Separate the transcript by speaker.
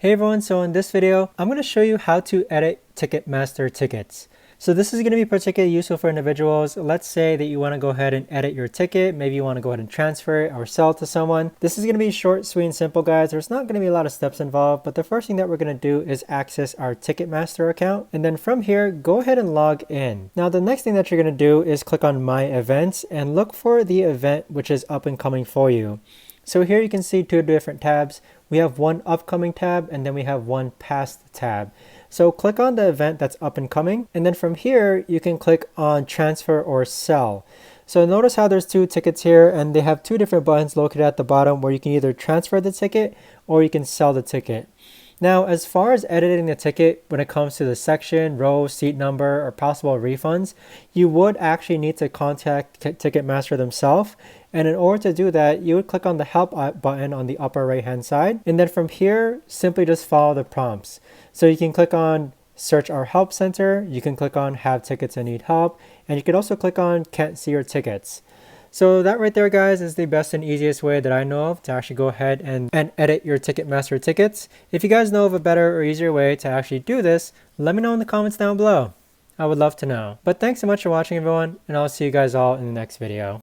Speaker 1: Hey everyone, so in this video, I'm going to show you how to edit Ticketmaster tickets. So this is going to be particularly useful for individuals. Let's say that you want to go ahead and edit your ticket. Maybe you want to go ahead and transfer it or sell it to someone. This is going to be short, sweet, and simple, guys. There's not going to be a lot of steps involved, but the first thing that we're going to do is access our Ticketmaster account. And then from here, go ahead and log in. Now, the next thing that you're going to do is click on My Events and look for the event which is up and coming for you. So here you can see two different tabs. We have one upcoming tab and then we have one past tab. So click on the event that's up and coming, and then from here you can click on transfer or sell. So notice how there's two tickets here and they have two different buttons located at the bottom where you can either transfer the ticket or you can sell the ticket. Now, as far as editing the ticket, when it comes to the section, row, seat number, or possible refunds, you would actually need to contact Ticketmaster themselves. And in order to do that, you would click on the help button on the upper right hand side. And then from here, simply just follow the prompts. So you can click on search our help center, you can click on have tickets and need help, and you can also click on can't see your tickets. So that right there, guys, is the best and easiest way that I know of to actually go ahead and edit your Ticketmaster tickets. If you guys know of a better or easier way to actually do this, let me know in the comments down below. I would love to know. But thanks so much for watching, everyone, and I'll see you guys all in the next video.